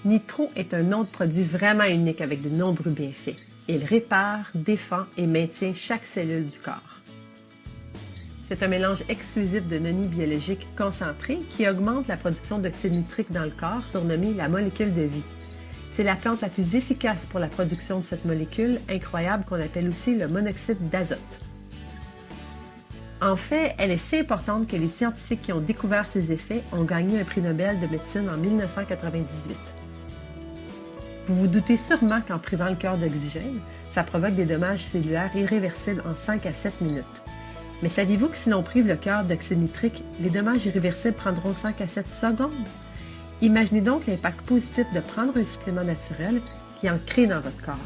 Nitro est un nom de produit vraiment unique avec de nombreux bienfaits. Il répare, défend et maintient chaque cellule du corps. C'est un mélange exclusif de noni biologiques concentrés qui augmente la production d'oxyde nitrique dans le corps, surnommée la molécule de vie. C'est la plante la plus efficace pour la production de cette molécule incroyable qu'on appelle aussi le monoxyde d'azote. En fait, elle est si importante que les scientifiques qui ont découvert ses effets ont gagné un prix Nobel de médecine en 1998. Vous vous doutez sûrement qu'en privant le cœur d'oxygène, ça provoque des dommages cellulaires irréversibles en 5 à 7 minutes. Mais saviez-vous que si l'on prive le cœur d'oxyde nitrique, les dommages irréversibles prendront 5 à 7 secondes? Imaginez donc l'impact positif de prendre un supplément naturel qui en crée dans votre corps.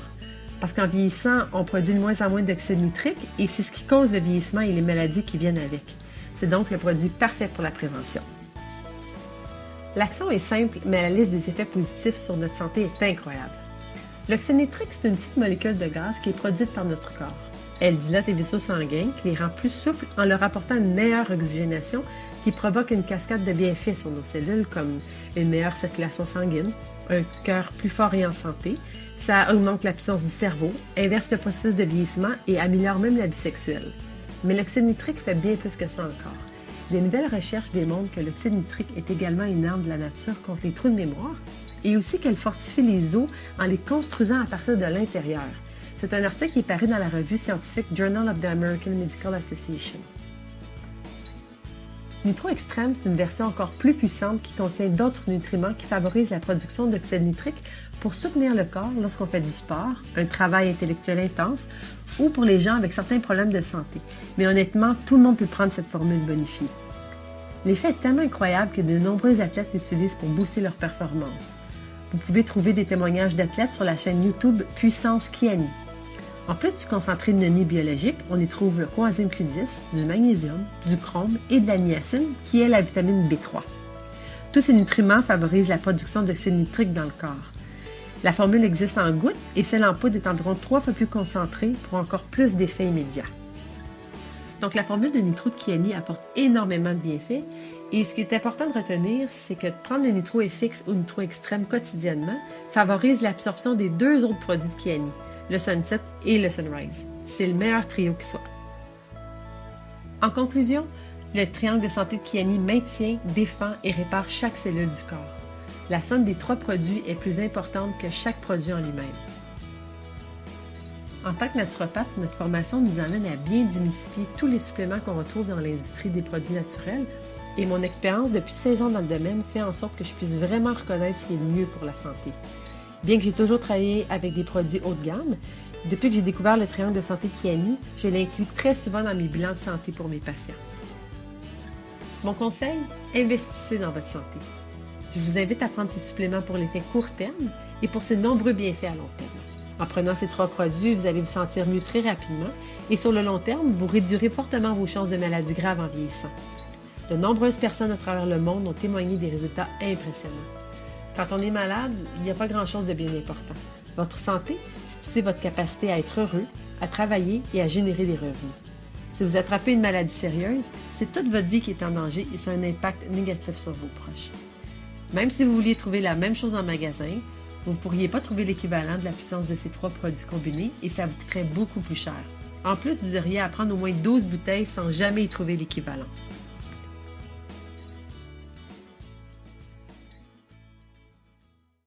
Parce qu'en vieillissant, on produit de moins en moins d'oxyde nitrique et c'est ce qui cause le vieillissement et les maladies qui viennent avec. C'est donc le produit parfait pour la prévention. L'action est simple, mais la liste des effets positifs sur notre santé est incroyable. L'oxyde nitrique, c'est une petite molécule de gaz qui est produite par notre corps. Elle dilate les vaisseaux sanguins, qui les rend plus souples en leur apportant une meilleure oxygénation qui provoque une cascade de bienfaits sur nos cellules comme une meilleure circulation sanguine, un cœur plus fort et en santé, ça augmente la puissance du cerveau, inverse le processus de vieillissement et améliore même la vie sexuelle. Mais l'oxyde nitrique fait bien plus que ça encore. Des nouvelles recherches démontrent que l'oxyde nitrique est également une arme de la nature contre les trous de mémoire et aussi qu'elle fortifie les os en les construisant à partir de l'intérieur. C'est un article qui est paru dans la revue scientifique Journal of the American Medical Association. Nitro Extreme, c'est une version encore plus puissante qui contient d'autres nutriments qui favorisent la production d'oxyde nitrique pour soutenir le corps lorsqu'on fait du sport, un travail intellectuel intense ou pour les gens avec certains problèmes de santé. Mais honnêtement, tout le monde peut prendre cette formule bonifiée. L'effet est tellement incroyable que de nombreux athlètes l'utilisent pour booster leur performance. Vous pouvez trouver des témoignages d'athlètes sur la chaîne YouTube Puissance Kiani. En plus du concentré de noni biologique, on y trouve le coenzyme Q10, du magnésium, du chrome et de la niacine, qui est la vitamine B3. Tous ces nutriments favorisent la production d'oxyde nitrique dans le corps. La formule existe en gouttes et celle en poudre est environ 3 fois plus concentrée pour encore plus d'effets immédiats. Donc la formule de Nitro de Kiani apporte énormément de bienfaits et ce qui est important de retenir, c'est que de prendre le Nitro FX ou Nitro Extreme quotidiennement favorise l'absorption des deux autres produits de Kiani, le Sunset et le Sunrise. C'est le meilleur trio qui soit. En conclusion, le triangle de santé de Kiani maintient, défend et répare chaque cellule du corps. La somme des 3 produits est plus importante que chaque produit en lui-même. En tant que naturopathe, notre formation nous amène à bien démystifier tous les suppléments qu'on retrouve dans l'industrie des produits naturels et mon expérience depuis 16 ans dans le domaine fait en sorte que je puisse vraiment reconnaître ce qui est le mieux pour la santé. Bien que j'ai toujours travaillé avec des produits haut de gamme, depuis que j'ai découvert le triangle de santé de Kiani, je l'inclus très souvent dans mes bilans de santé pour mes patients. Mon conseil, investissez dans votre santé. Je vous invite à prendre ces suppléments pour l'effet court terme et pour ses nombreux bienfaits à long terme. En prenant ces 3 produits, vous allez vous sentir mieux très rapidement et sur le long terme, vous réduirez fortement vos chances de maladies graves en vieillissant. De nombreuses personnes à travers le monde ont témoigné des résultats impressionnants. Quand on est malade, il n'y a pas grand-chose de bien important. Votre santé, c'est aussi votre capacité à être heureux, à travailler et à générer des revenus. Si vous attrapez une maladie sérieuse, c'est toute votre vie qui est en danger et ça a un impact négatif sur vos proches. Même si vous vouliez trouver la même chose en magasin, vous ne pourriez pas trouver l'équivalent de la puissance de ces 3 produits combinés et ça vous coûterait beaucoup plus cher. En plus, vous auriez à prendre au moins 12 bouteilles sans jamais y trouver l'équivalent.